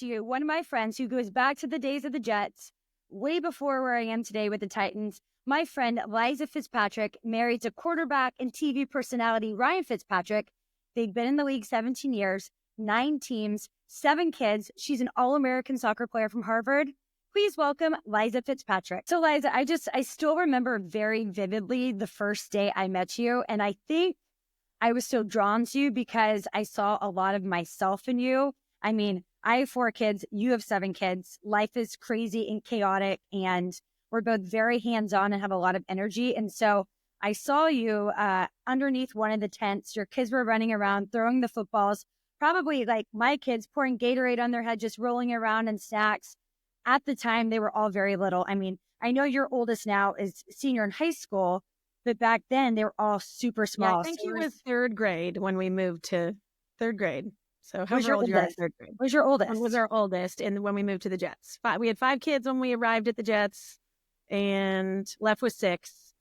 you one of my friends who goes back to the days of the Jets, way before where I am today with the Titans. My friend Liza Fitzpatrick, married to quarterback and TV personality Ryan Fitzpatrick. They've been in the league 17 years, 9 teams, 7 kids. She's an All-American soccer player from Harvard. Please welcome Liza Fitzpatrick. So Liza, I still remember very vividly the first day I met you. And I think I was so drawn to you because I saw a lot of myself in you. I mean, I have 4 kids. You have 7 kids. Life is crazy and chaotic. And we're both very hands-on and have a lot of energy. And so I saw you underneath one of the tents. Your kids were running around, throwing the footballs, probably like my kids pouring Gatorade on their head, just rolling around in snacks. At the time, they were all very little. I mean, I know your oldest now is senior in high school, but back then they were all super small. Yeah, I think he was 3rd grade when we moved to 3rd grade. So how old you are in 3rd grade? Was your oldest? One was our oldest, and when we moved to the Jets. We had 5 kids when we arrived at the Jets, and left with 6.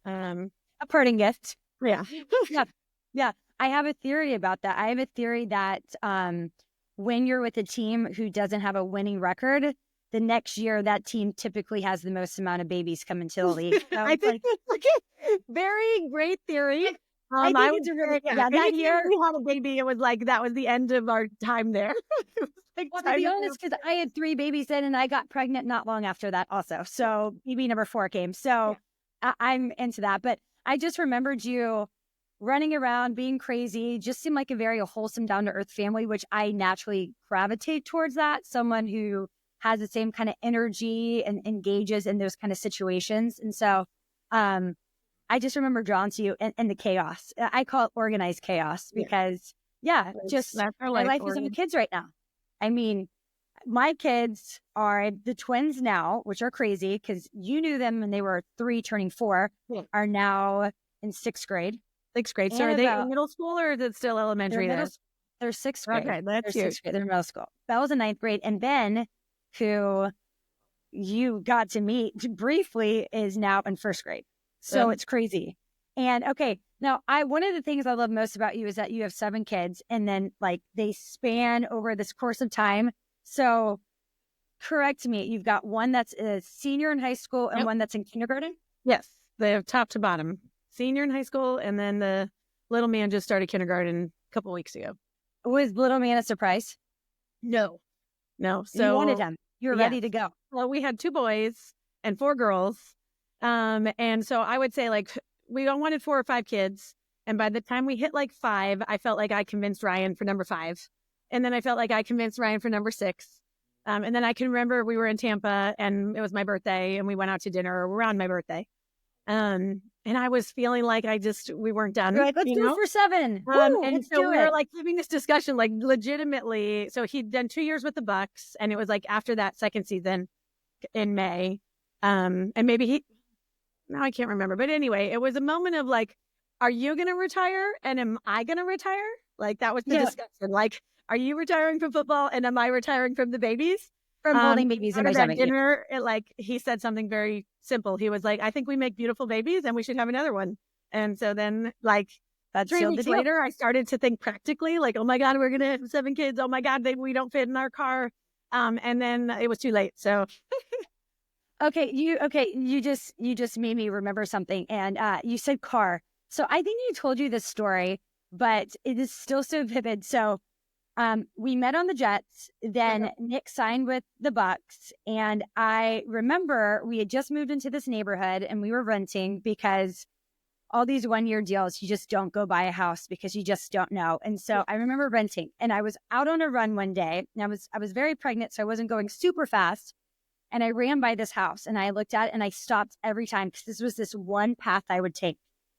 A parting gift. Yeah. Yeah. I have a theory about that. I have a theory that when you're with a team who doesn't have a winning record, the next year that team typically has the most amount of babies come into the league. So I think that's like a very great theory. I think it's a really, that year we had a baby, it was like that was the end of our time there. Well, to be honest, because I had 3 babies then, and I got pregnant not long after that also. So baby number 4 came. So I'm into that. But I just remembered you running around, being crazy, just seemed like a very wholesome, down-to-earth family, which I naturally gravitate towards that. Someone who has the same kind of energy and engages in those kind of situations. And so I just remember drawn to you and the chaos. I call it organized chaos because, just my life is on the kids right now. I mean, my kids are the twins now, which are crazy because you knew them when they were 3 turning 4, are now in 6th grade. 6th grade. So are they in middle school or is it still elementary? They're 6th grade. Okay, that's huge. 6th grade. They're middle school. That was in 9th grade. And Ben, who you got to meet briefly, is now in 1st grade. So it's crazy. And okay, now one of the things I love most about you is that you have 7 kids and then like they span over this course of time. So correct me, you've got one that's a senior in high school and one that's in kindergarten? Yes, the top to bottom. Senior in high school, and then the little man just started kindergarten a couple weeks ago. Was little man a surprise? No. So you wanted him. You were ready to go. Well, we had 2 boys and 4 girls. And so I would say like we all wanted 4 or 5 kids. And by the time we hit like 5, I felt like I convinced Ryan for number 5. And then I felt like I convinced Ryan for number 6. And then I can remember we were in Tampa and it was my birthday and we went out to dinner around my birthday. And I was feeling like we weren't done. You're like, let's do it for 7. And so we were like having this discussion, like legitimately. So he'd done 2 years with the Bucks, and it was like after that 2nd season in May. And maybe now I can't remember. But anyway, it was a moment of like, are you going to retire? And am I going to retire? Like that was the discussion. Like, are you retiring from football? And am I retiring from the babies? From holding babies in my stomach. Dinner, he said something very simple. He was like, I think we make beautiful babies and we should have another one. And so then like 3 weeks later, I started to think practically like, oh my God, we're going to have 7 kids. Oh my God, we don't fit in our car. And then it was too late. So. You just made me remember something. And you said car. So I think you told you this story, but it is still so vivid. So we met on the Jets, then Nick signed with the Bucks. And I remember we had just moved into this neighborhood and we were renting because all these 1-year deals, you just don't go buy a house because you just don't know. And so I remember renting and I was out on a run one day and I was very pregnant. So I wasn't going super fast. And I ran by this house and I looked at it and I stopped every time because this was this one path I would take.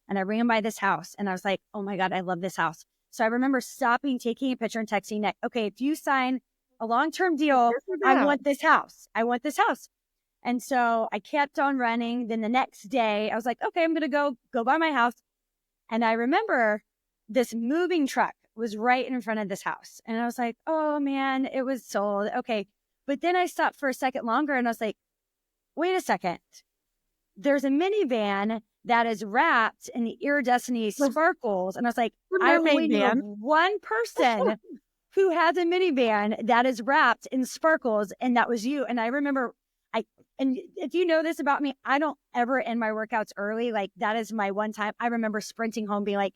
And I ran by this house and I was like, oh my God, I love this house. So I remember stopping, taking a picture and texting Nick, okay, if you sign a long-term deal, I want this house. I want this house. And so I kept on running. Then the next day I was like, okay, I'm going to go by my house. And I remember this moving truck was right in front of this house. And I was like, oh man, it was sold. Okay. But then I stopped for a second longer and I was like, wait a second. There's a minivan that is wrapped in the iridescent sparkles. And I was like, I only know one person who has a minivan that is wrapped in sparkles, and that was you. And I remember, and if you know this about me, I don't ever end my workouts early. Like, that is my one time. I remember sprinting home being like,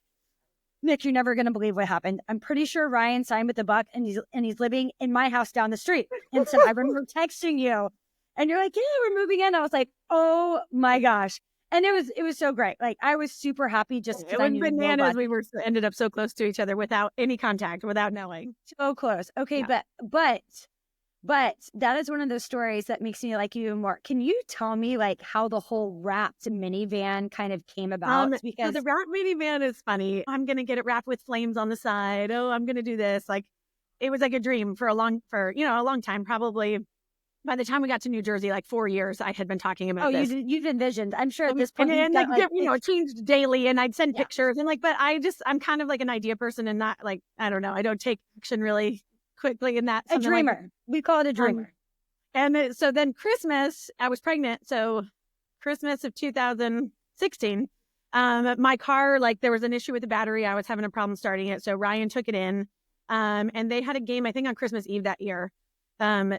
Nick, you're never going to believe what happened. I'm pretty sure Ryan signed with the Buck, and he's living in my house down the street. And so I remember texting you, and you're like, yeah, we're moving in. I was like, oh my gosh. And it was so great. Like, I was super happy just because I knew bananas. We ended up so close to each other without any contact, without knowing. So close. Okay, yeah. But that is one of those stories that makes me like you even more. Can you tell me like how the whole wrapped minivan kind of came about? Because the wrapped minivan is funny. I'm gonna get it wrapped with flames on the side. Oh, I'm gonna do this. Like, it was like a dream for a long time. Probably by the time we got to New Jersey, like 4 years, I had been talking about this. You've envisioned. I'm sure at this point, and it changed daily, and I'd send pictures, and like, but I'm kind of like an idea person, and not like, I don't know, I don't take action really quickly in that. A dreamer. We call it a dreamer. So then Christmas, I was pregnant. So Christmas of 2016, my car, like, there was an issue with the battery. I was having a problem starting it. So Ryan took it in, and they had a game, I think on Christmas Eve that year.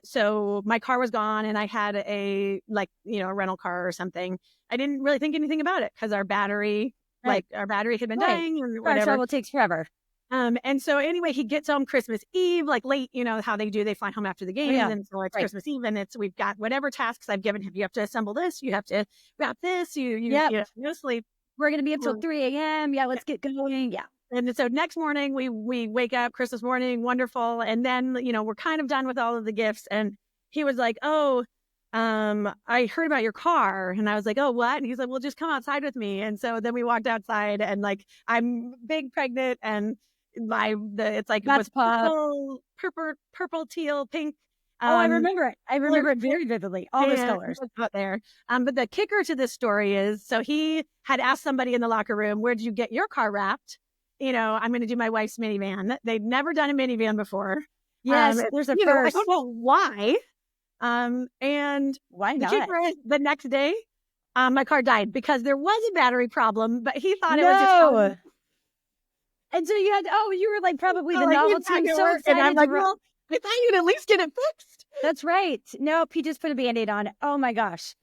So my car was gone, and I had a rental car or something. I didn't really think anything about it because our battery had been dying or whatever. Car trouble takes forever. And so anyway, he gets home Christmas Eve, like late, how they do, they fly home after the game. Yeah. And so it's Christmas Eve, and we've got whatever tasks I've given him. You have to assemble this, you have to wrap this, no sleep. We're going to be up till 3 a.m. Yeah. Let's get going. Yeah. And so next morning we wake up, Christmas morning, wonderful. And then, we're kind of done with all of the gifts. And he was like, oh, I heard about your car. And I was like, oh, what? And he's like, well, just come outside with me. And so then we walked outside, and like, I'm big pregnant, and it's like purple, teal, pink. I remember it. I remember it very vividly. All those colors out there. But the kicker to this story is, so he had asked somebody in the locker room, where did you get your car wrapped? I'm going to do my wife's minivan. They'd never done a minivan before. Yes, there's a first. I don't know why. And why not? The kicker is, the next day, my car died because there was a battery problem, but he thought it was just. And so you were like probably the novelty. I'm so excited. And I'm like, well, I thought you'd at least get it fixed. That's right. Nope, he just put a Band-Aid on it. Oh my gosh.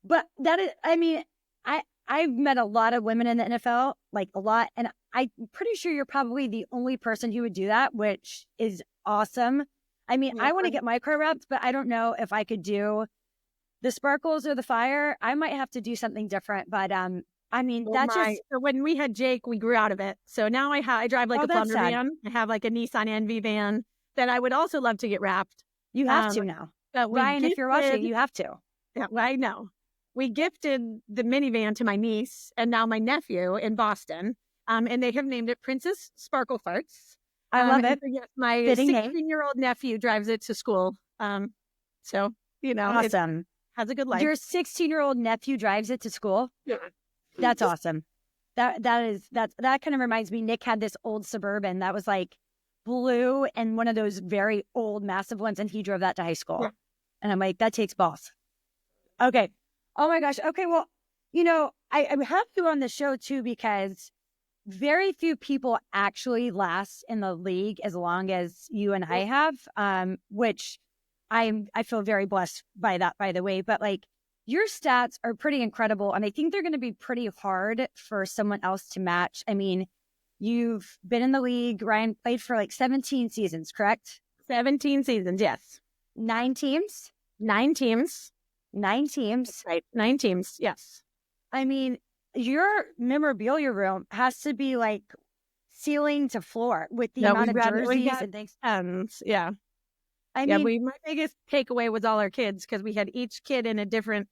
But that is, I mean, I've met a lot of women in the NFL, like a lot. And I'm pretty sure you're probably the only person who would do that, which is awesome. I mean, I want to get my car wrapped, but I don't know if I could do the sparkles or the fire. I might have to do something different, but I mean, so when we had Jake, we grew out of it. So now I drive like a plunder van. I have like a Nissan NV van that I would also love to get wrapped. You have to now. Ryan, if you're watching, you have to. Yeah, I know. We gifted the minivan to my niece and now my nephew in Boston. And they have named it Princess Sparkle Farts. I love it. Yes, my 16-year-old nephew drives it to school. So, awesome. It has a good life. Your 16-year-old nephew drives it to school? Yeah. That's awesome. That kind of reminds me, Nick had this old Suburban that was like blue and one of those very old, massive ones, and he drove that to high school. Yeah. And I'm like, that takes balls. Okay. Oh my gosh. Okay. Well, I have you on the show too, because very few people actually last in the league as long as you and I have, which I feel very blessed by that, by the way. But like, your stats are pretty incredible, and I think they're going to be pretty hard for someone else to match. I mean, you've been in the league. Ryan played for like 17 seasons, correct? 17 seasons, yes. 9 teams? 9 teams. 9 teams. That's right. 9 teams, yes. I mean, your memorabilia room has to be like ceiling to floor with the amount of jerseys and things. Yeah. My biggest takeaway was all our kids, because we had each kid in a different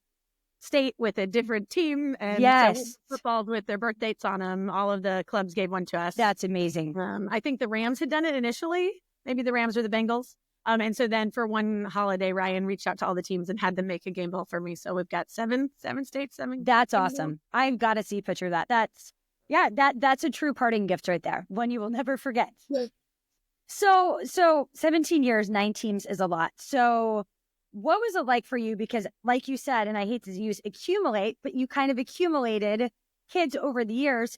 state with a different team, and so football with their birth dates on them. All of the clubs gave one to us. That's amazing. I think the Rams had done it initially, maybe the Rams or the Bengals. And so then for one holiday, Ryan reached out to all the teams and had them make a game ball for me. So we've got seven states. That's awesome. I've got to see a picture of that. That's a true parting gift right there. One you will never forget. Yeah. So 17 years, 9 teams is a lot. So what was it like for you? Because like you said, and I hate to use accumulate, but you kind of accumulated kids over the years.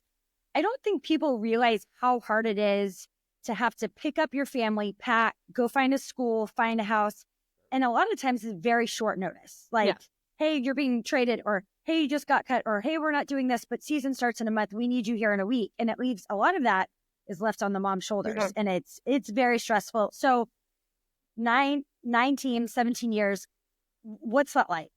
I don't think people realize how hard it is to have to pick up your family, pack, go find a school, find a house. And a lot of times it's very short notice. Like, hey, you're being traded, or hey, you just got cut, or hey, we're not doing this, but season starts in a month. We need you here in a week. And it leaves a lot of that is left on the mom's shoulders. And it's very stressful. So 9 teams, 17 years. What's that like?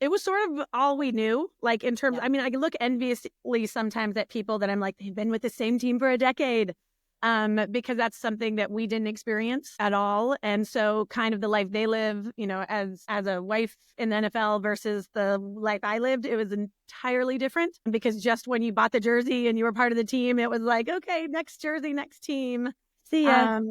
It was sort of all we knew, like in terms, I mean, I look enviously sometimes at people that I'm like, they've been with the same team for a decade, because that's something that we didn't experience at all. And so kind of the life they live, you know, as a wife in the NFL versus the life I lived, it was entirely different, because just when you bought the jersey and you were part of the team, it was like, okay, next jersey, next team. See ya.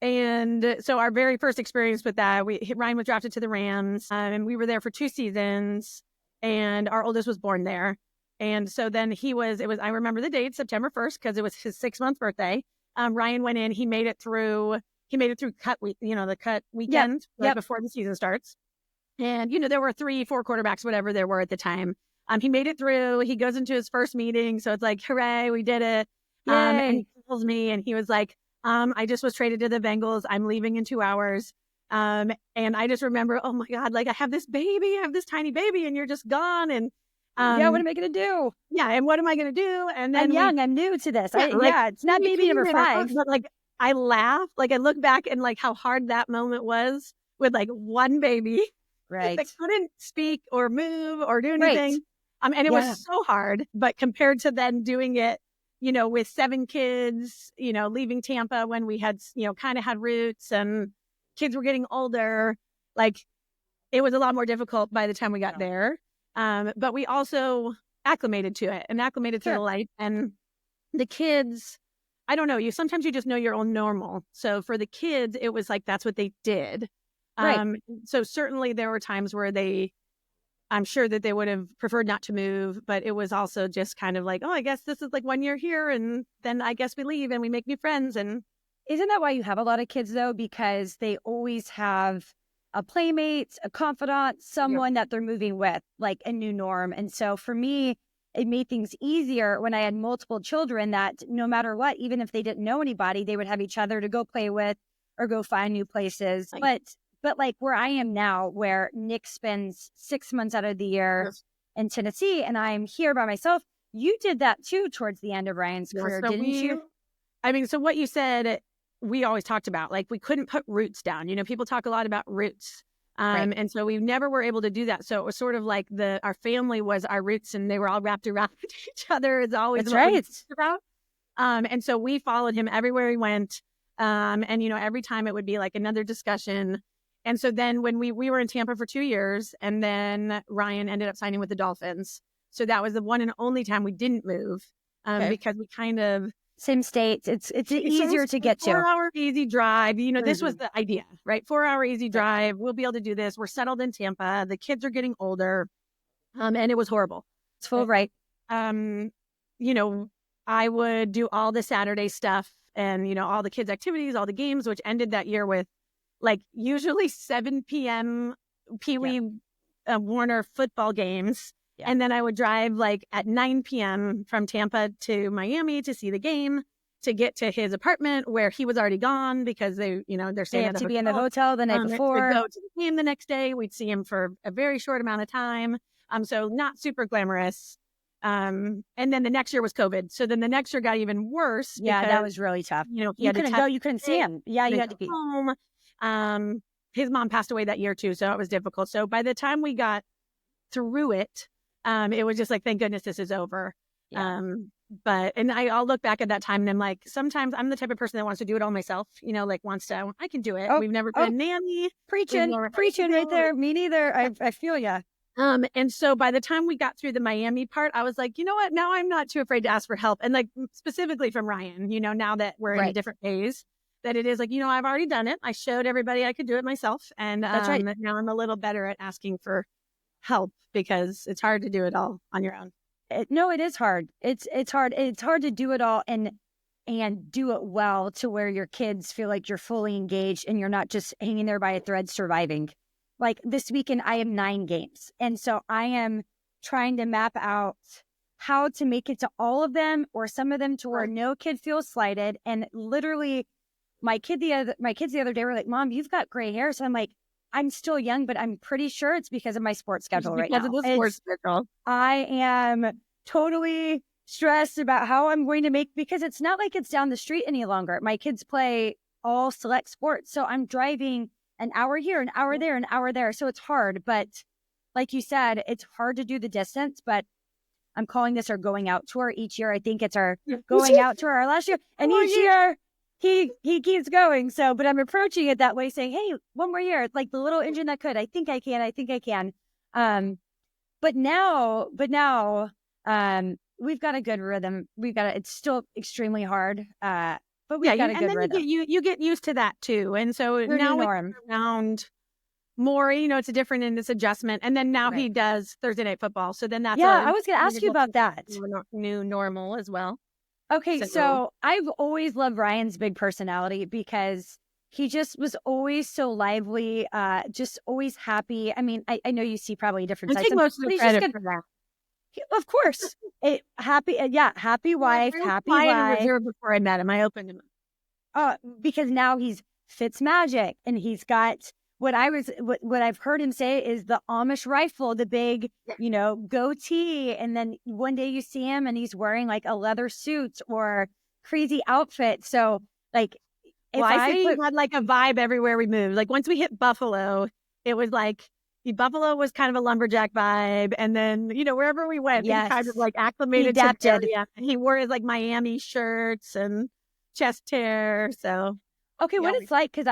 And so our very first experience with that, Ryan was drafted to the Rams, and we were there for 2 seasons, and our oldest was born there. And so then I remember the date, September 1st, because it was his 6-month birthday. Ryan went in, he made it through cut week, you know, the cut weekend right before the season starts. And, you know, there were 3-4 quarterbacks, whatever there were at the time. He made it through, he goes into his first meeting. So it's like, hooray, we did it. And he calls me and he was like, I just was traded to the Bengals. I'm leaving in 2 hours. And I just remember, oh my God, like I have this tiny baby and you're just gone. And what am I going to do? Yeah. And what am I going to do? And then I'm new to this. It's not baby number 5. But like, I laugh, like I look back and like how hard that moment was with like one baby. Right. That couldn't speak or move or do anything. And it was so hard, but compared to then doing it, you know, with 7 kids, you know, leaving Tampa when we had, you know, kind of had roots and kids were getting older, like it was a lot more difficult by the time we got there. But we also acclimated to it and acclimated to the life. And the kids, I don't know, sometimes you just know your own normal. So for the kids, it was like, that's what they did. So certainly there were times where I'm sure that they would have preferred not to move, but it was also just kind of like, oh, I guess this is like 1 year here and then I guess we leave and we make new friends. And isn't that why you have a lot of kids though? Because they always have a playmate, a confidant, someone that they're moving with, like a new norm. And so for me, it made things easier when I had multiple children that no matter what, even if they didn't know anybody, they would have each other to go play with or go find new places. But like where I am now, where Nick spends 6 months out of the year in Tennessee and I'm here by myself, you did that too towards the end of Ryan's career, didn't you? I mean, so what you said, we always talked about, like we couldn't put roots down. You know, people talk a lot about roots. And so we never were able to do that. So it was sort of like our family was our roots and they were all wrapped around each other. It's always what we talked about. And so we followed him everywhere he went. And, you know, every time it would be like another discussion. And so then when we were in Tampa for 2 years, and then Ryan ended up signing with the Dolphins. So that was the one and only time we didn't move, because we kind of same state. It's easier to get to. 4-hour easy drive. You know, this was the idea, right? 4-hour easy drive. We'll be able to do this. We're settled in Tampa. The kids are getting older, and it was horrible. It's full right. You know, I would do all the Saturday stuff, and you know, all the kids' activities, all the games, which ended that year with like usually 7 p.m. Pee Wee Warner football games. And then I would drive like at 9 p.m. from Tampa to Miami to see the game, to get to his apartment where he was already gone because they're staying at to be in the hotel the night before. To go to the game the next day. We'd see him for a very short amount of time. So not super glamorous. And then the next year was COVID. So then the next year got even worse. Yeah, that was really tough. You know, you couldn't go, you couldn't see him. Yeah, you had to be home. His mom passed away that year too, so it was difficult. So by the time we got through it, it was just like, thank goodness this is over. And I'll look back at that time and I'm like, sometimes I'm the type of person that wants to do it all myself, you know, like I can do it. We've never been a nanny. Preaching right there. Me neither. I feel ya. And so by the time we got through the Miami part, I was like, you know what? Now I'm not too afraid to ask for help. And like specifically from Ryan, you know, now that we're in a different phase, that it is like, you know, I've already done it. I showed everybody I could do it myself. And that's right. Now I'm a little better at asking for help because it's hard to do it all on your own. No, it is hard. It's hard. It's hard to do it all and do it well to where your kids feel like you're fully engaged and you're not just hanging there by a thread surviving. Like this weekend, I have 9 games. And so I am trying to map out how to make it to all of them or some of them to where no kid feels slighted. And literally my kids the other day were like, Mom, you've got gray hair. So I'm like, I'm still young, but I'm pretty sure it's because of my sports schedule right now. Because of the sports schedule. I am totally stressed about how I'm going to make, because it's not like it's down the street any longer. My kids play all select sports. So I'm driving an hour here, an hour there, an hour there. So it's hard. But like you said, it's hard to do the distance, but I'm calling this our going out tour each year. I think it's our going out tour our last year. And each year he keeps going. So, but I'm approaching it that way, saying, hey, one more year. It's like the little engine that could. I think I can. But now, we've got a good rhythm. It's still extremely hard. But we've got a good rhythm. You get used to that too. And so now we're around more, it's a different and it's adjustment. And then now he does Thursday night football. So then that's I was going to ask you about that. New normal as well. Okay, so I've always loved Ryan's big personality because he just was always so lively, just always happy. I mean, I know you see probably a different side. I take most of the credit for that. Of course. Happy wife, happy life. Before I met him, I opened him up. Because now he's FITZMagic, and he's got what I've heard him say is the Amish rifle, the big, goatee. And then one day you see him and he's wearing like a leather suit or crazy outfit. So like, I see he had like a vibe everywhere we moved. Like once we hit Buffalo, it was like Buffalo was kind of a lumberjack vibe. And then, wherever we went, he kind of like acclimated to the area. He wore his like Miami shirts and chest hair. So okay, what it's like, because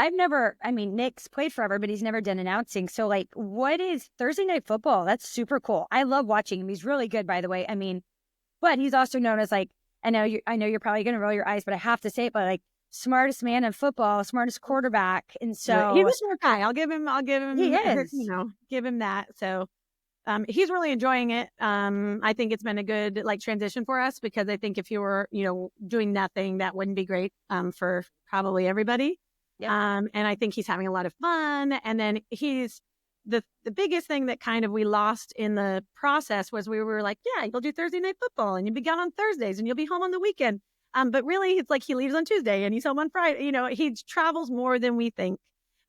Nick's played forever, but he's never done announcing. So like, what is Thursday night football? That's super cool. I love watching him. He's really good, by the way. I mean, but he's also known as like, I know you're probably going to roll your eyes, but I have to say it, but like smartest man in football, smartest quarterback. And so he's a smart guy. I'll give him, he is, give him that. So he's really enjoying it. I think it's been a good like transition for us, because I think if you were, doing nothing, that wouldn't be great for probably everybody. Yeah. And I think he's having a lot of fun. And then he's the biggest thing that kind of we lost in the process was we were like, yeah, you'll do Thursday night football and you'll be gone on Thursdays and you'll be home on the weekend. But really, it's like he leaves on Tuesday and he's home on Friday. He travels more than we think.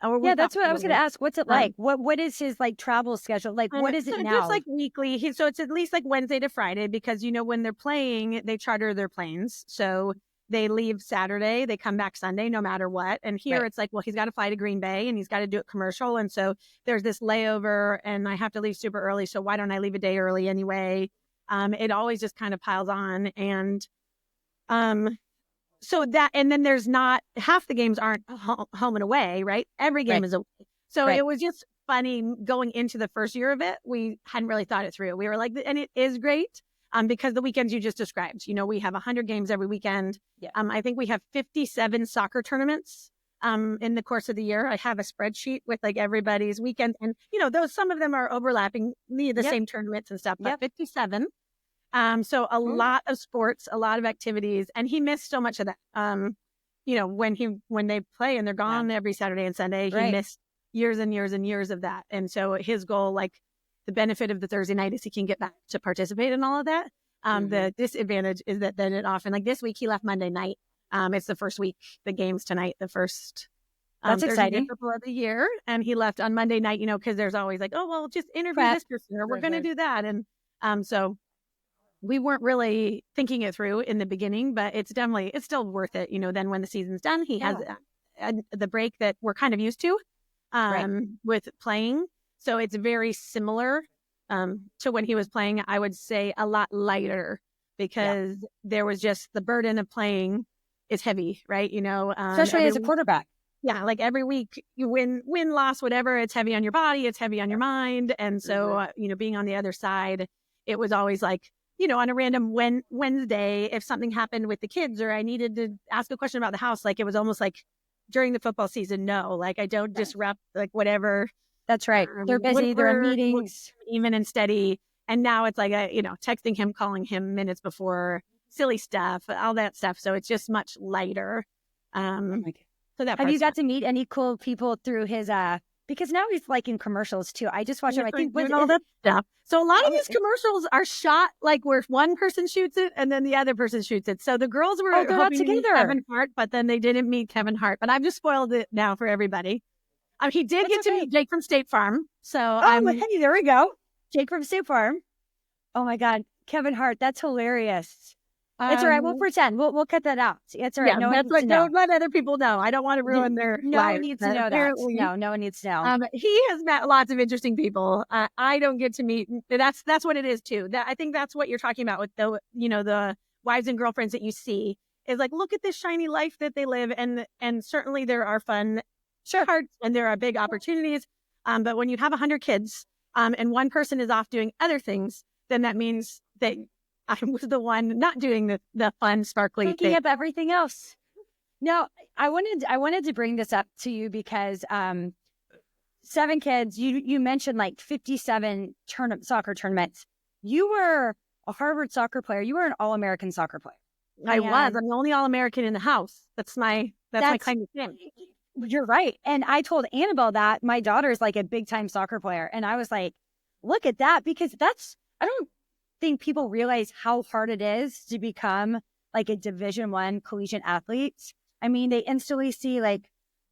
That's what I was going to ask. What's it like? What is his like travel schedule? Like, what is it now? It's like weekly. So it's at least like Wednesday to Friday, because, when they're playing, they charter their planes. So they leave Saturday, they come back Sunday, no matter what. And here it's like, well, he's got to fly to Green Bay and he's got to do it commercial. And so there's this layover and I have to leave super early. So why don't I leave a day early anyway? It always just kind of piles on. And, so that, and then there's not, half the games aren't home and away, right? Every game is away. So it was just funny going into the first year of it. We hadn't really thought it through. We were like, and it is great because the weekends you just described, we have 100 games every weekend. Yeah. I think we have 57 soccer tournaments in the course of the year. I have a spreadsheet with like everybody's weekend. And, those, some of them are overlapping the same tournaments and stuff, but 57. So a lot of sports, a lot of activities, and he missed so much of that. When they play and they're gone every Saturday and Sunday, he missed years and years and years of that. And so his goal, like the benefit of the Thursday night, is he can get back to participate in all of that. The disadvantage is that then it often, like this week, he left Monday night. It's the first week, the game's tonight, the first that's exciting of the year. And he left on Monday night, because there's always like, oh, well, just interview this person or we're going to do that. And so we weren't really thinking it through in the beginning, but it's still worth it. Then when the season's done, he has the break that we're kind of used to with playing. So it's very similar to when he was playing. I would say a lot lighter because there was just the burden of playing is heavy, right? Especially as a quarterback. Yeah, like every week you win, loss, whatever. It's heavy on your body. It's heavy on your mind. And so, being on the other side, it was always like, on a random Wednesday, if something happened with the kids or I needed to ask a question about the house, like it was almost like during the football season, no, like I don't disrupt like whatever. That's right. They're busy. They're in meetings. Even and steady. And now it's like, texting him, calling him minutes before, silly stuff, all that stuff. So it's just much lighter. So that have you got to meet any cool people through his, because now he's like in commercials too. I just watched him. I think doing all that stuff. So a lot of these commercials are shot like where one person shoots it and then the other person shoots it. So the girls were they're not hoping to meet together. Kevin Hart, but then they didn't meet Kevin Hart. But I've just spoiled it now for everybody. He did get to meet Jake from State Farm. So hey, there we go. Jake from State Farm. Oh my God, Kevin Hart. That's hilarious. It's all right. We'll pretend. We'll cut that out. It's all right. Yeah, no one needs to know. Don't let other people know. I don't want to ruin their No lives. one needs to know that. No one needs to know. He has met lots of interesting people. I don't get to meet. That's what it is too. I think that's what you're talking about with the wives and girlfriends that you see is like, look at this shiny life that they live, and certainly there are fun parts and there are big opportunities. But when you have 100 kids, and one person is off doing other things, then that means that I was the one not doing the fun, sparkly Thinking thing. of everything else. No, I wanted to bring this up to you because 7 kids. You mentioned like 57 soccer tournaments. You were a Harvard soccer player. You were an All-American soccer player. I was. I'm the only All-American in the house. That's my claim to fame. You're right. And I told Annabelle that my daughter's like a big time soccer player. And I was like, look at that, because I don't think people realize how hard it is to become like a Division I collegiate athlete. I mean, they instantly see like,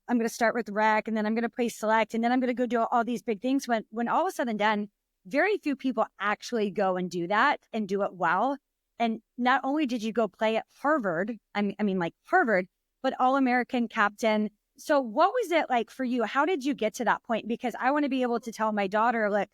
I'm going to start with rec and then I'm going to play select and then I'm going to go do all these big things. When all is said and done, very few people actually go and do that and do it well. And not only did you go play at Harvard, I mean like Harvard, but All-American captain. So what was it like for you? How did you get to that point? Because I want to be able to tell my daughter, look,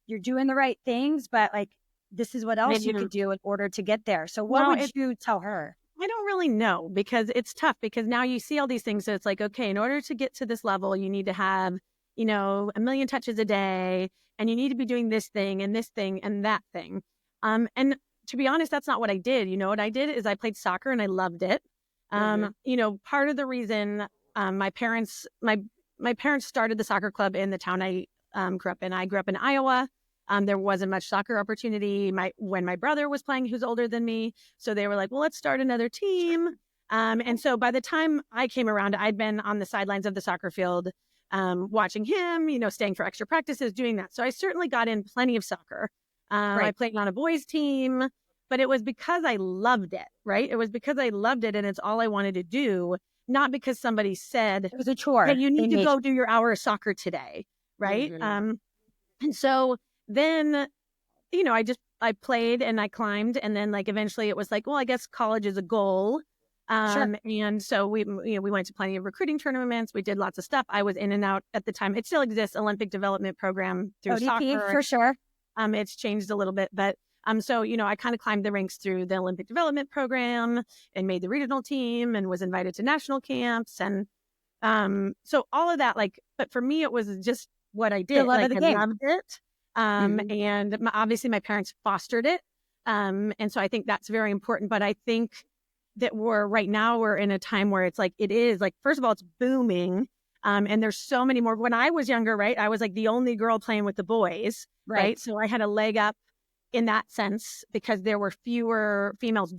you're doing the right things, but like, this is what else you could do in order to get there. So what would you tell her? I don't really know, because it's tough, because now you see all these things. So it's like, okay, in order to get to this level, you need to have, 1 million touches a day, and you need to be doing this thing and that thing. And to be honest, that's not what I did. What I did is I played soccer and I loved it. Part of the reason my parents started the soccer club in the town I grew up in. I grew up in Iowa. There wasn't much soccer opportunity when my brother was playing, who's older than me. So they were like, well, let's start another team. And so by the time I came around, I'd been on the sidelines of the soccer field, watching him, staying for extra practices, doing that. So I certainly got in plenty of soccer. I played on a boys team, but it was because I loved it, right? It was because I loved it and it's all I wanted to do, not because somebody said, it was a chore. Hey, you need to go do your hour of soccer today, right? Mm-hmm. And so then, I played and I climbed, and then like eventually it was like, well, I guess college is a goal. And so we went to plenty of recruiting tournaments. We did lots of stuff. I was in and out at the time. It still exists, Olympic Development Program through ODP, soccer. for sure. It's changed a little bit, but so I kind of climbed the ranks through the Olympic Development Program and made the regional team and was invited to national camps, and so all of that, like, but for me it was just what I did. Like, I loved it. And obviously my parents fostered it. And so I think that's very important. But I think that we're in a time where it's like, it is like, first of all, it's booming. And there's so many more. When I was younger, right, I was like the only girl playing with the boys, right? So I had a leg up in that sense because there were fewer females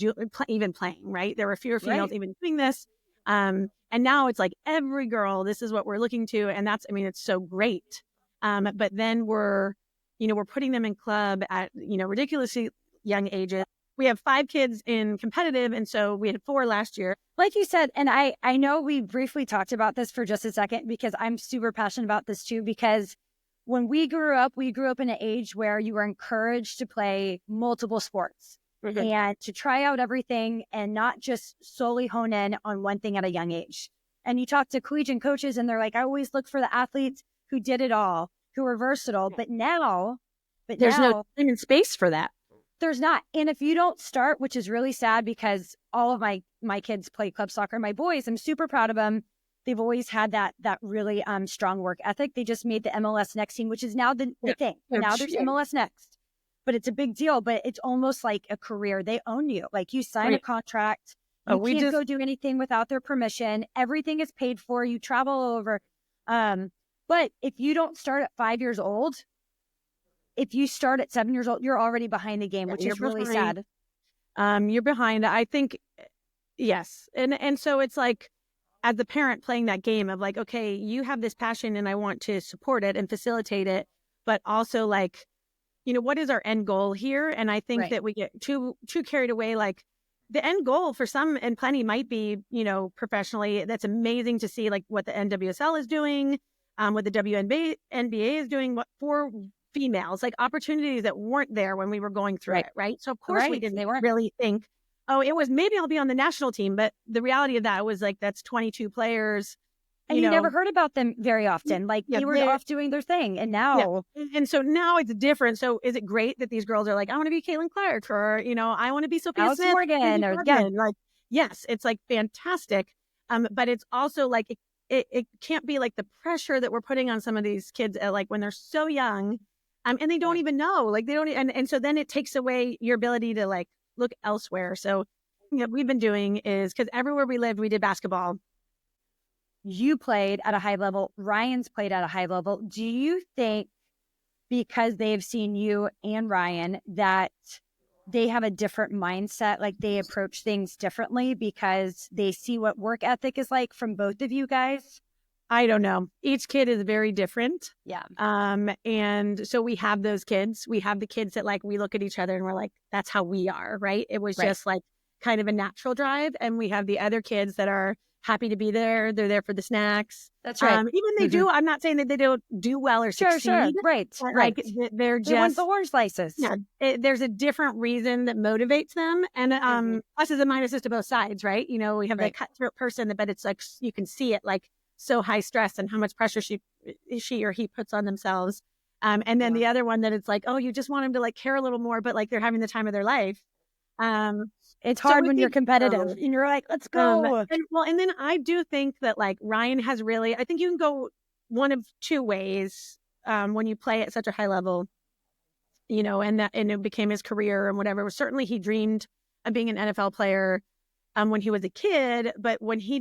even playing, right? There were fewer females even doing this. And now it's like every girl, this is what we're looking to. And it's so great. But then we're putting them in club at, ridiculously young ages. We have 5 kids in competitive. And so we had 4 last year. Like you said, and I know we briefly talked about this for just a second because I'm super passionate about this too, because when we grew up in an age where you were encouraged to play multiple sports and to try out everything and not just solely hone in on one thing at a young age. And you talk to collegiate coaches and they're like, I always look for the athletes who did it all, who are versatile. But there's no time and space for that. There's not. And if you don't start, which is really sad because all of my kids play club soccer, my boys, I'm super proud of them. They've always had that really strong work ethic. They just made the MLS Next team, which is now the thing. Now there's MLS Next, but it's a big deal. But it's almost like a career. They own you. Like you sign a contract. You can't go do anything without their permission. Everything is paid for. You travel over. But if you don't start at 5 years old, if you start at 7 years old, you're already behind the game, which is really sad. You're behind. I think, yes. And so it's like, as the parent playing that game of like, okay, you have this passion and I want to support it and facilitate it, but also like, what is our end goal here? And I think that we get too carried away. Like the end goal for some and plenty might be, professionally. That's amazing to see like what the NWSL is doing, what the WNBA is doing, what for females, like opportunities that weren't there when we were going through it, right? So of course we didn't really think, oh, it was maybe I'll be on the national team, but the reality of that was like that's 22 players. And you never heard about them very often. Like they were off doing their thing. And now. Yeah. And so now it's different. So is it great that these girls are like, I want to be Caitlin Clark or, I want to be Sophia Alex Smith, Morgan or like, yes, it's like fantastic. But it's also like, it can't be like the pressure that we're putting on some of these kids like when they're so young and they don't even know, like they don't. And so then it takes away your ability to like look elsewhere. So what we've been doing is because everywhere we lived, we did basketball. You played at a high level. Ryan's played at a high level. Do you think because they've seen you and Ryan that they have a different mindset, like they approach things differently because they see what work ethic is like from both of you guys? I don't know. Each kid is very different. Yeah. And so we have those kids. We have the kids that like, we look at each other and we're like, that's how we are, right? It was just like kind of a natural drive. And we have the other kids that are happy to be there. They're there for the snacks. That's right. Even they do. I'm not saying that they don't do well or succeed. Sure. Right. Like they're just. They want the orange slices. Yeah. There's a different reason that motivates them. And pluses and minuses to both sides, right? We have the cutthroat person, but it's like, you can see it like so high stress and how much pressure she or he puts on themselves. And then the other one that it's like, oh, you just want them to like care a little more, but like they're having the time of their life. It's hard when you're competitive and you're like, let's go. And then I do think that like Ryan has really, I think you can go one of two ways when you play at such a high level, and it became his career and whatever. Certainly he dreamed of being an NFL player when he was a kid. But when he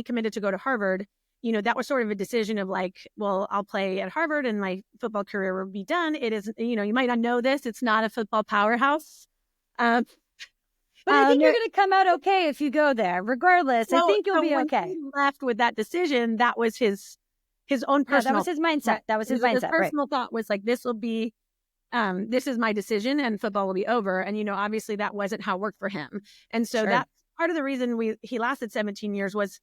committed to go to Harvard, that was sort of a decision of like, well, I'll play at Harvard and my football career will be done. It is, you might not know this. It's not a football powerhouse. But I think you're going to come out okay if you go there. Regardless, I think you'll be okay. When he left with that decision, that was his own personal. That was his mindset. That was his mindset. His personal thought was like, this will be, this is my decision, and football will be over. And obviously that wasn't how it worked for him. And so that's part of the reason he lasted 17 years was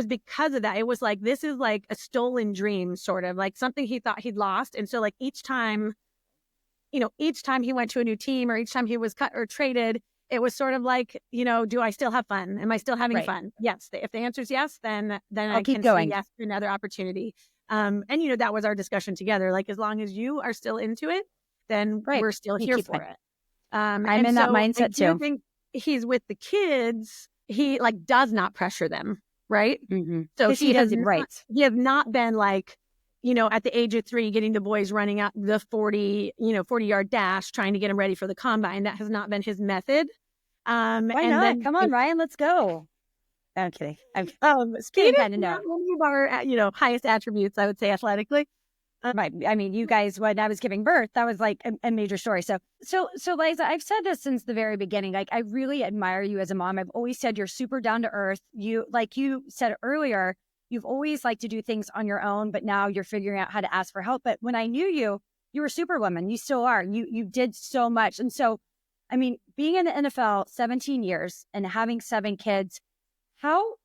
because of that. It was like this is like a stolen dream, sort of like something he thought he'd lost. And so like each time he went to a new team or each time he was cut or traded. It was sort of like, do I still have fun? Am I still having fun? Yes. If the answer is yes, then I keep can going. Say yes to another opportunity. And that was our discussion together. Like, as long as you are still into it, then we're still here for it. I'm in that mindset too. I think he's with the kids. He like does not pressure them. Right. Mm-hmm. So he has not been like, at the age of 3, getting the boys running out the 40-yard dash, trying to get them ready for the combine. That has not been his method. Why not? Come on, Ryan, let's go. I'm kidding. Speaking kind of one of our, highest attributes, I would say, athletically. Right. I mean, you guys, when I was giving birth, that was like a major story. So Liza, I've said this since the very beginning. Like, I really admire you as a mom. I've always said you're super down to earth. You, like you said earlier, you've always liked to do things on your own, but now you're figuring out how to ask for help. But when I knew you, you were Superwoman. You still are. You did so much. And so, I mean, being in the NFL 17 years and having 7 kids, how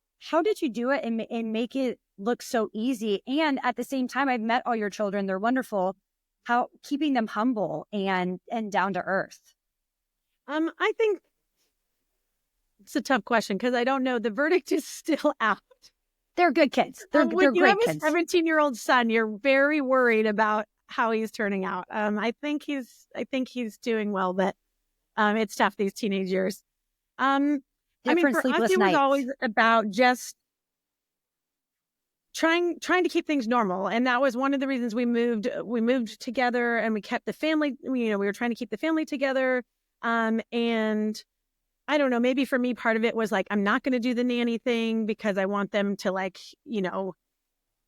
did you do it and make it look so easy? And at the same time, I've met all your children. They're wonderful. How keeping them humble and down to earth? I think it's a tough question because I don't know. The verdict is still out. They're good kids. They're great kids. You have a 17-year-old son. You're very worried about how he's turning out. I think he's doing well, but it's tough these teenage years. For us, it was always about just trying to keep things normal, and that was one of the reasons we moved together, and we kept the family. We were trying to keep the family together, and I don't know, maybe for me, part of it was like, I'm not going to do the nanny thing because I want them to like,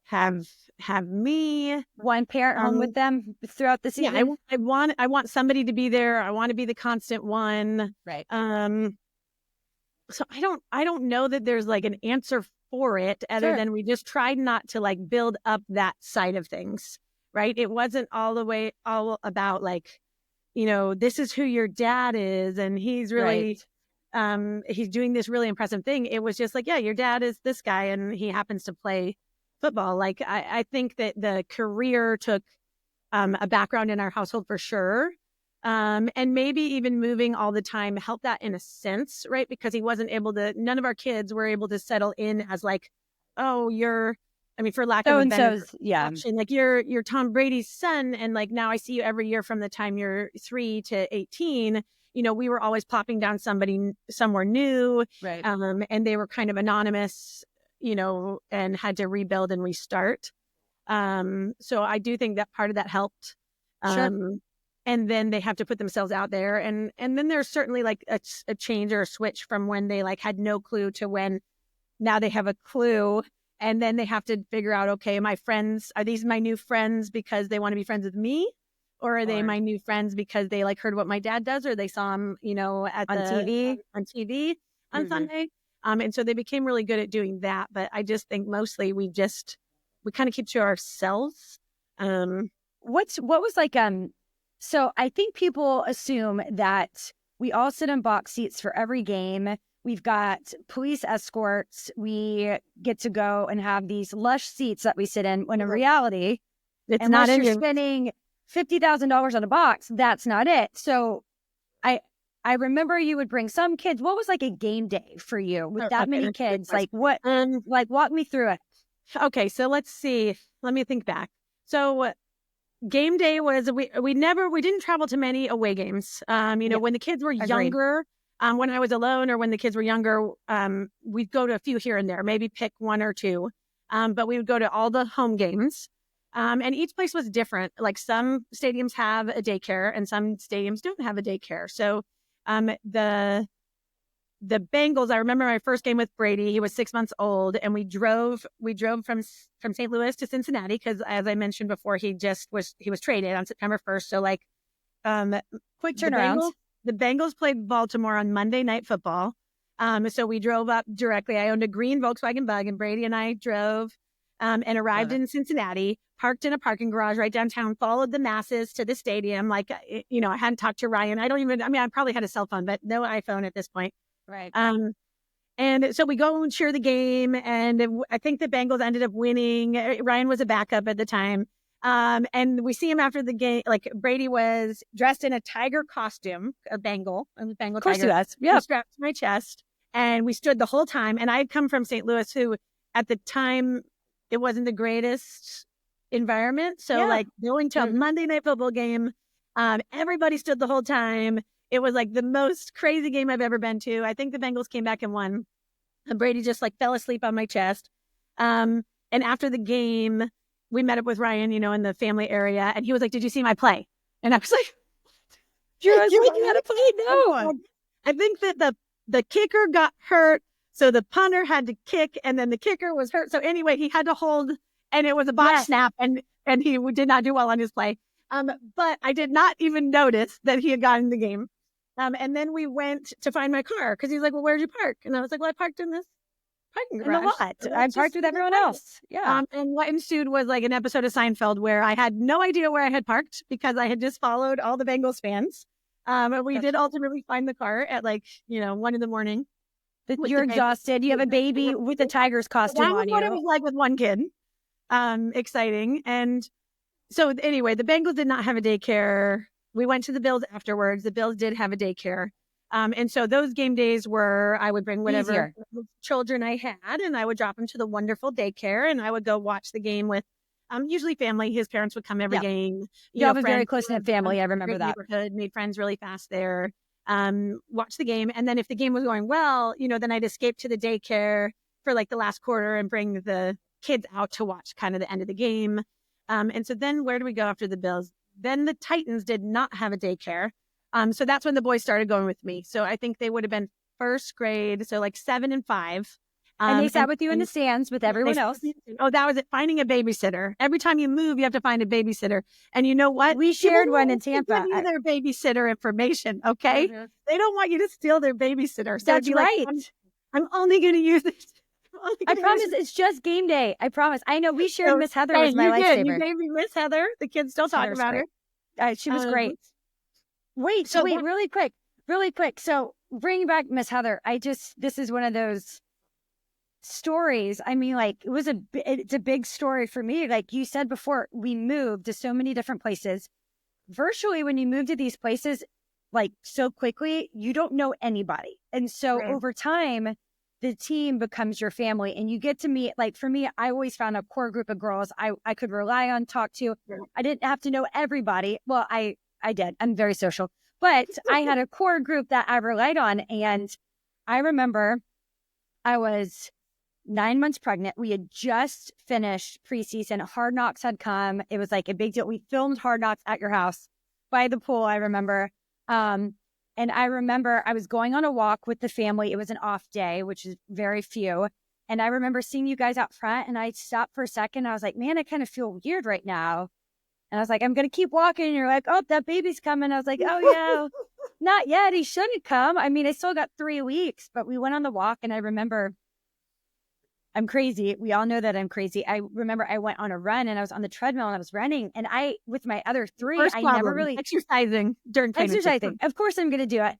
have me. One parent home with them throughout the season. Yeah, I want somebody to be there. I want to be the constant one. Right. So I don't know that there's like an answer for it, other Sure. than we just tried not to like build up that side of things, right? It wasn't all about like, this is who your dad is, and he's really, he's doing this really impressive thing. It was just like, yeah, your dad is this guy, and he happens to play football. Like, I think that the career took a background in our household for sure. And maybe even moving all the time helped that in a sense, right? Because none of our kids were able to settle in as like, oh, for lack of a better option, like you're Tom Brady's son. And like, now I see you every year from the time you're 3 to 18. We were always plopping down somebody somewhere new. Right. And they were kind of anonymous, and had to rebuild and restart. So I do think that part of that helped. Sure. And then they have to put themselves out there. And then there's certainly like a change or a switch from when they like had no clue to when now they have a clue. And then they have to figure out, okay, are these my new friends because they want to be friends with me? Or are they my new friends because they like heard what my dad does, or they saw him, on TV on Sunday. And so they became really good at doing that. But I just think mostly we kind of keep to ourselves. What was like, so I think people assume that we all sit in box seats for every game. We've got police escorts. We get to go and have these lush seats that we sit in, when in reality, it's not unless you're spending $50,000 on a box, that's not it. So I remember you would bring some kids. What was like a game day for you with that many kids? Like what, like walk me through it. Okay. So let's see. Let me think back. So game day was, we didn't travel to many away games. When the kids were younger, when I was alone or when the kids were younger, we'd go to a few here and there, maybe pick one or two. But we would go to all the home games. And each place was different. Like some stadiums have a daycare and some stadiums don't have a daycare. So the Bengals, I remember my first game with Brady, he was 6 months old, and we drove from St. Louis to Cincinnati because, as I mentioned before, he was traded on September 1st. So like quick turnaround. The Bengals played Baltimore on Monday Night Football. So we drove up directly. I owned a green Volkswagen Bug, and Brady and I drove and arrived in Cincinnati, parked in a parking garage right downtown, followed the masses to the stadium. Like, I hadn't talked to Ryan. I probably had a cell phone, but no iPhone at this point. Right. And so we go and cheer the game, and I think the Bengals ended up winning. Ryan was a backup at the time. And we see him after the game, like Brady was dressed in a tiger costume, a Bengal Of course tiger. He was. Yeah. Strapped to my chest. And we stood the whole time. And I had come from St. Louis, who at the time, it wasn't the greatest environment. So like going to a Monday Night Football game, everybody stood the whole time. It was like the most crazy game I've ever been to. I think the Bengals came back and won. And Brady just like fell asleep on my chest. And after the game, we met up with Ryan, in the family area. And he was like, "Did you see my play?" And I was like, "You had a play?" No. I think that the kicker got hurt. So the punter had to kick, and then the kicker was hurt. So anyway, he had to hold, and it was a botch snap, and he did not do well on his play. But I did not even notice that he had gotten the game. And then we went to find my car because he's like, "Well, where'd you park?" And I was like, "Well, I parked in this parking garage." In the lot. I parked with everyone else. Yeah. And what ensued was like an episode of Seinfeld where I had no idea where I had parked because I had just followed all the Bengals fans. And we did ultimately find the car at 1 a.m. You're exhausted. You have a baby with a tiger's costume on you. That was what it was like with one kid. Exciting. And so anyway, the Bengals did not have a daycare. We went to the Bills afterwards. The Bills did have a daycare. And so those game days were, I would bring whatever children I had, and I would drop them to the wonderful daycare, and I would go watch the game with usually family. His parents would come every game. You have a very close-knit family. I remember that. Made friends really fast there. Watch the game. And then if the game was going well, then I'd escape to the daycare for like the last quarter and bring the kids out to watch kind of the end of the game. And so then where do we go after the Bills? Then the Titans did not have a daycare. So that's when the boys started going with me. So I think they would have been first grade. So like 7 and 5. And they sat with you in the stands with everyone else. Oh, that was it. Finding a babysitter. Every time you move, you have to find a babysitter. And you know what? We shared one in Tampa. Give you their babysitter information, okay? Mm-hmm. They don't want you to steal their babysitter. So that's right. I'm only going to use this I promise it's just game day. I promise. I know we shared So, Miss Heather was my lifesaver. You gave me Miss Heather. The kids still talk about great. her. She was great. Wait, really quick. So bringing back Miss Heather, this is one of those stories. I mean, like it's a big story for me. Like you said before, we moved to so many different places. Virtually, when you move to these places, like so quickly, you don't know anybody. And so over time, the team becomes your family and you get to meet, like for me, I always found a core group of girls I could rely on, talk to. I didn't have to know everybody. Well, I did. I'm very social, but I had a core group that I relied on. And I remember I was 9 months pregnant. We had just finished preseason. Hard Knocks had come. It was like a big deal. We filmed Hard Knocks at your house by the pool, I remember. And I remember I was going on a walk with the family. It was an off day, which is very few. And I remember seeing you guys out front and I stopped for a second. I was like, man, I kind of feel weird right now. And I was like, I'm going to keep walking. And you're like, oh, that baby's coming. I was like, oh, yeah, not yet. He shouldn't come. I mean, I still got 3 weeks, but we went on the walk. And I remember I'm crazy. We all know that I'm crazy. I remember I went on a run and I was on the treadmill and I was running. And with my other 3, never really exercising during exercising. Of course I'm going to do it.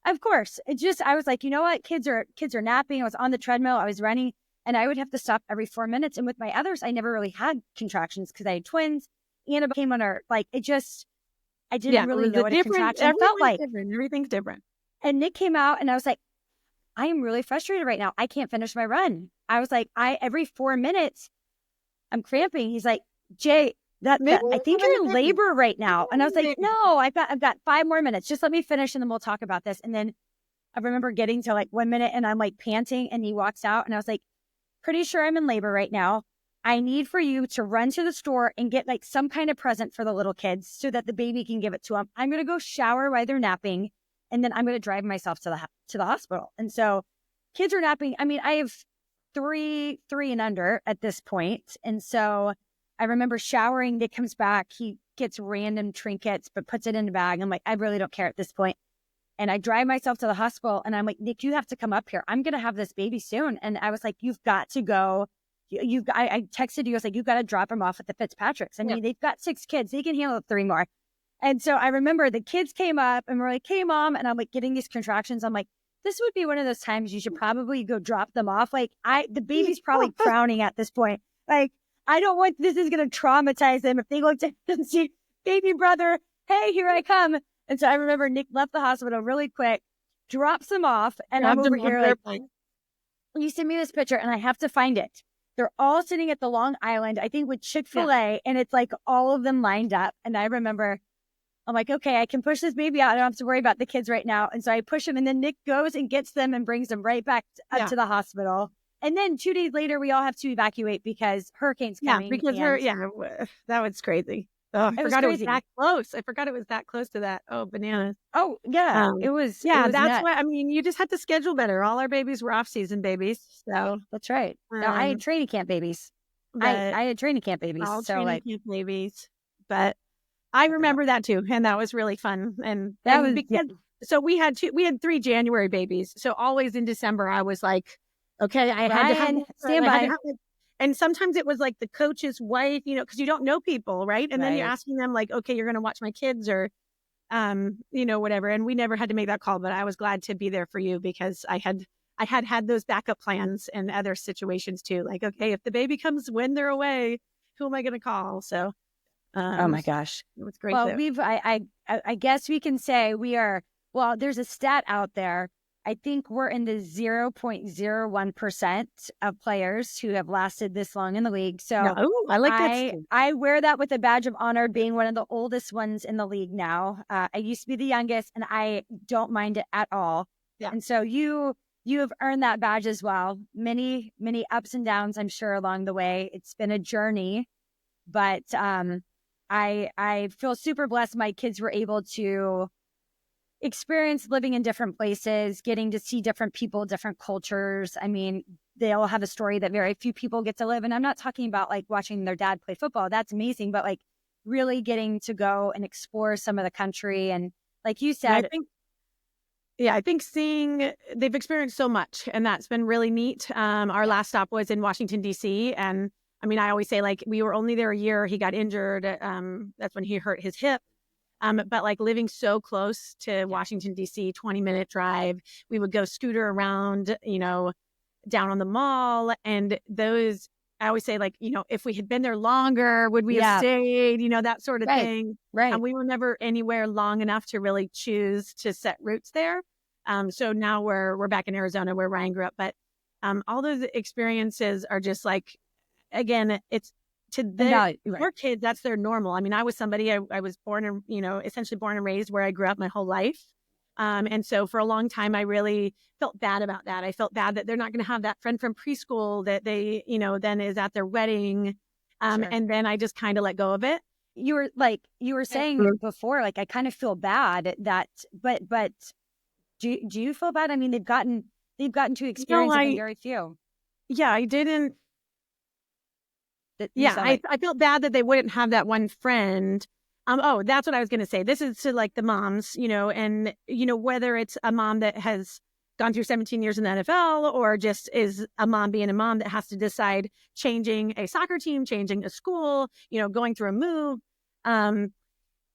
Of course, I was like, you know what? Kids are napping. I was on the treadmill. I was running and I would have to stop every 4 minutes. And with my others, I never really had contractions because I had twins. Anna came on her, like, I didn't really know what a contraction felt like. Everything's different. And Nick came out and I was like, I am really frustrated right now. I can't finish my run. I was like, every 4 minutes, I'm cramping. He's like, Jay, I think you're in labor right now. And I was like, no, I've got 5 more minutes. Just let me finish and then we'll talk about this. And then I remember getting to like 1 minute and I'm like panting and he walks out and I was like, pretty sure I'm in labor right now. I need for you to run to the store and get like some kind of present for the little kids so that the baby can give it to them. I'm going to go shower while they're napping. And then I'm going to drive myself to the hospital. And so kids are napping. I mean, I have 3 and under at this point. And so I remember showering. Nick comes back. He gets random trinkets, but puts it in a bag. I'm like, I really don't care at this point. And I drive myself to the hospital and I'm like, Nick, you have to come up here. I'm going to have this baby soon. And I was like, you've got to go. I texted you. I was like, you've got to drop him off at the Fitzpatricks. I mean, they've got 6 kids. They can handle 3 more. And so I remember the kids came up and were like, hey, Mom. And I'm like getting these contractions. I'm like, this would be one of those times you should probably go drop them off. Like the baby's probably crowning at this point. Like, I don't want, this is going to traumatize them if they look to and see baby brother, hey, here I come. And so I remember Nick left the hospital really quick, drops them off. And I'm over here like, you send me this picture and I have to find it. They're all sitting at the Long Island, I think with Chick-fil-A, and it's like all of them lined up. And I remember, I'm like, okay, I can push this baby out. I don't have to worry about the kids right now. And so I push him and then Nick goes and gets them and brings them right back up to the hospital. And then 2 days later, we all have to evacuate because hurricane's coming. That was crazy. Oh, I forgot it was that close. I forgot it was that close to that. Oh, bananas. Oh, yeah. It was. Yeah, that's why. I mean, you just had to schedule better. All our babies were off-season babies. So that's right. No, I had training camp babies. I had training camp babies. All so training camp babies. But I remember that too. And that was really fun. And that was because, so we had 3 January babies. So always in December, I was like, okay, I had to stand by. And sometimes it was like the coach's wife, because you don't know people, right? And then you're asking them like, okay, you're going to watch my kids or, whatever. And we never had to make that call, but I was glad to be there for you because I had those backup plans and other situations too. Like, okay, if the baby comes when they're away, who am I going to call? So, oh my gosh, it was great. Well, I guess we can say there's a stat out there. I think we're in the 0.01% of players who have lasted this long in the league. So I like that. I wear that with a badge of honor, being one of the oldest ones in the league now. I used to be the youngest, and I don't mind it at all. Yeah. And so you have earned that badge as well. Many, many ups and downs, I'm sure, along the way. It's been a journey, but I feel super blessed. My kids were able to experience living in different places, getting to see different people, different cultures. I mean, they all have a story that very few people get to live. And I'm not talking about like watching their dad play football. That's amazing. But like really getting to go and explore some of the country. And like you said, Yeah, I think they've experienced so much, and that's been really neat. Our last stop was in Washington, D.C. And I mean, I always say, like, we were only there a year. He got injured. That's when he hurt his hip. But like living so close to Washington, D.C., 20-minute drive, we would go scooter around, down on the mall. And I always say, like, if we had been there longer, would we have stayed, that sort of thing. Right. And we were never anywhere long enough to really choose to set roots there. So now we're back in Arizona where Ryan grew up. But all those experiences are just like, again, it's to their kids, that's their normal. I mean, I was somebody, I was born and, essentially born and raised where I grew up my whole life. And so for a long time, I really felt bad about that. I felt bad that they're not going to have that friend from preschool that they, then is at their wedding. And then I just kind of let go of it. You were saying before, like, I kind of feel bad that, but do you feel bad? I mean, they've gotten to experience it, very few. Yeah, I didn't. I felt bad that they wouldn't have that one friend. That's what I was going to say. This is to like the moms, and, whether it's a mom that has gone through 17 years in the NFL or just is a mom being a mom that has to decide changing a soccer team, changing a school, going through a move,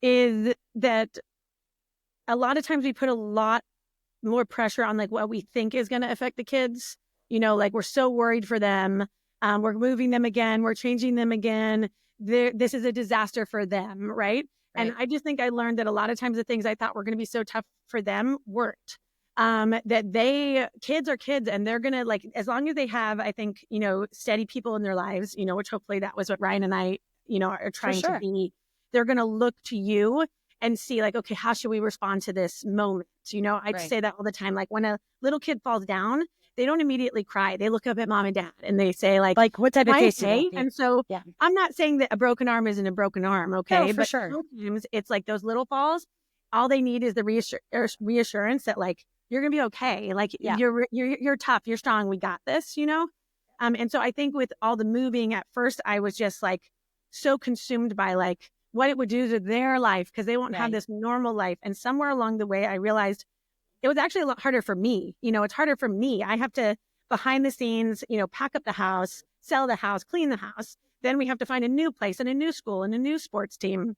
is that a lot of times we put a lot more pressure on like what we think is going to affect the kids. Like we're so worried for them. We're moving them again. We're changing them again. This is a disaster for them, right? And I just think I learned that a lot of times the things I thought were going to be so tough for them weren't. That kids are kids, and they're going to, like, as long as they have, I think, steady people in their lives, which hopefully that was what Ryan and I, are trying to be. They're going to look to you and see like, okay, how should we respond to this moment? I say that all the time. Like when a little kid falls down, they don't immediately cry. They look up at mom and dad and they say like what type of face? And so I'm not saying that a broken arm isn't a broken arm. Okay. No, but sure. Sometimes it's like those little falls. All they need is the reassurance that like, you're going to be okay. Like you're tough, you're strong. We got this, And so I think with all the moving at first, I was just like so consumed by like what it would do to their life because they won't have this normal life. And somewhere along the way, I realized it was actually a lot harder for me. It's harder for me. I have to behind the scenes, pack up the house, sell the house, clean the house. Then we have to find a new place and a new school and a new sports team.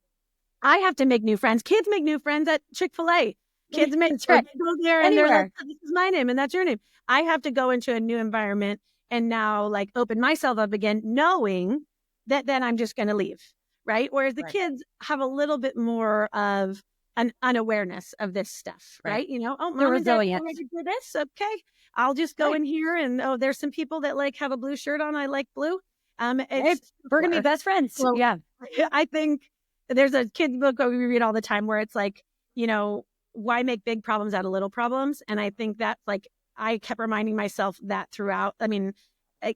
I have to make new friends. Kids make new friends at Chick-fil-A. Kids make go there and they're like, oh, this is my name and that's your name. I have to go into a new environment and now like open myself up again, knowing that then I'm just going to leave. Right. Whereas the kids have a little bit more of an unawareness of this stuff. Right. Mom and dad told me to do this. Okay. I'll just go in here and, there's some people that like have a blue shirt on. I like blue. We're going to be best friends. So, I think there's a kid's book we read all the time where it's like, why make big problems out of little problems? And I think that's like, I kept reminding myself that throughout. I mean,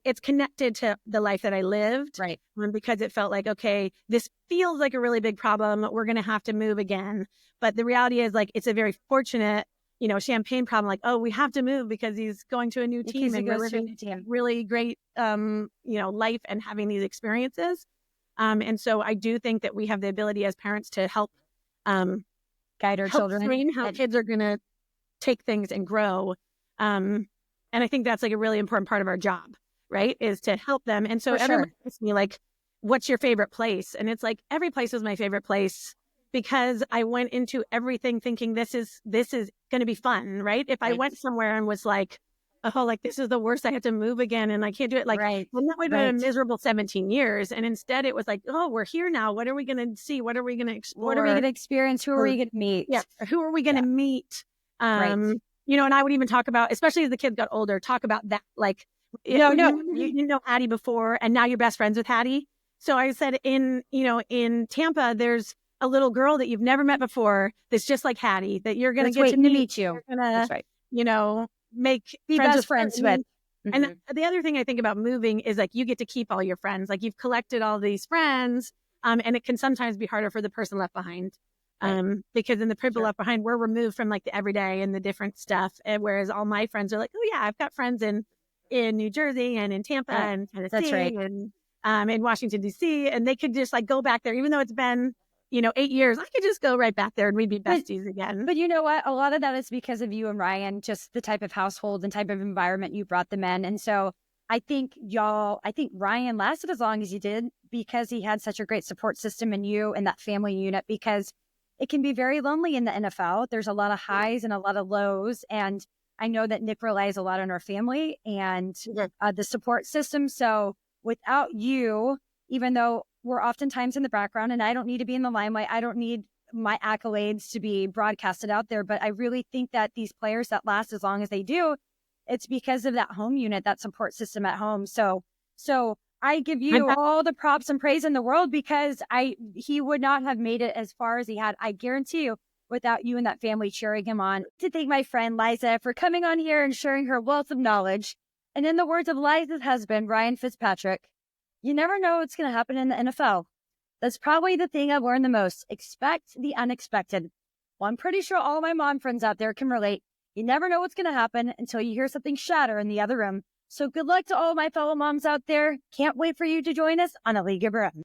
it's connected to the life that I lived. Right. Because it felt like, okay, this feels like a really big problem. We're going to have to move again. But the reality is like, it's a very fortunate, champagne problem. Like, oh, we have to move because he's going to a new team and we're living really great, life and having these experiences. And so I do think that we have the ability as parents to help guide our children, train how kids are going to take things and grow. And I think that's like a really important part of our job, right? Is to help them. And so everybody asks me like, what's your favorite place? And it's like, every place is my favorite place because I went into everything thinking this is going to be fun, right? If I went somewhere and was like, oh, like this is the worst, I have to move again and I can't do it. Like, well, that would have been a miserable 17 years. And instead it was like, oh, we're here now. What are we going to see? What are we going to explore? What are we going to experience? Who are we going to meet? Yeah. Who are we going to meet? And I would even talk about, especially as the kids got older, talk about that. Like, you know Hattie before, and now you're best friends with Hattie. So I said in Tampa, there's a little girl that you've never met before that's just like Hattie that you're going to get to meet you. You're going to, be best friends with. Mm-hmm. And the other thing I think about moving is like, you get to keep all your friends. Like you've collected all these friends. And it can sometimes be harder for the person left behind. Because in the people left behind, we're removed from like the everyday and the different stuff. And whereas all my friends are like, oh yeah, I've got friends in New Jersey and in Tampa and Tennessee and in Washington, D.C. And they could just like go back there, even though it's been 8 years, I could just go right back there and we'd be besties again. But you know what? A lot of that is because of you and Ryan, just the type of household and type of environment you brought them in. And so I think Ryan lasted as long as he did because he had such a great support system in you and that family unit, because it can be very lonely in the NFL. There's a lot of highs and a lot of lows. And I know that Nick relies a lot on our family and the support system. So without you, even though we're oftentimes in the background and I don't need to be in the limelight, I don't need my accolades to be broadcasted out there, but I really think that these players that last as long as they do, it's because of that home unit, that support system at home. So I give you all the props and praise in the world, because he would not have made it as far as he had, I guarantee you, without you and that family cheering him on. To thank my friend Liza for coming on here and sharing her wealth of knowledge. And in the words of Liza's husband, Ryan Fitzpatrick, you never know what's going to happen in the NFL. That's probably the thing I've learned the most. Expect the unexpected. Well, I'm pretty sure all my mom friends out there can relate. You never know what's going to happen until you hear something shatter in the other room. So good luck to all my fellow moms out there. Can't wait for you to join us on A League of Your Own.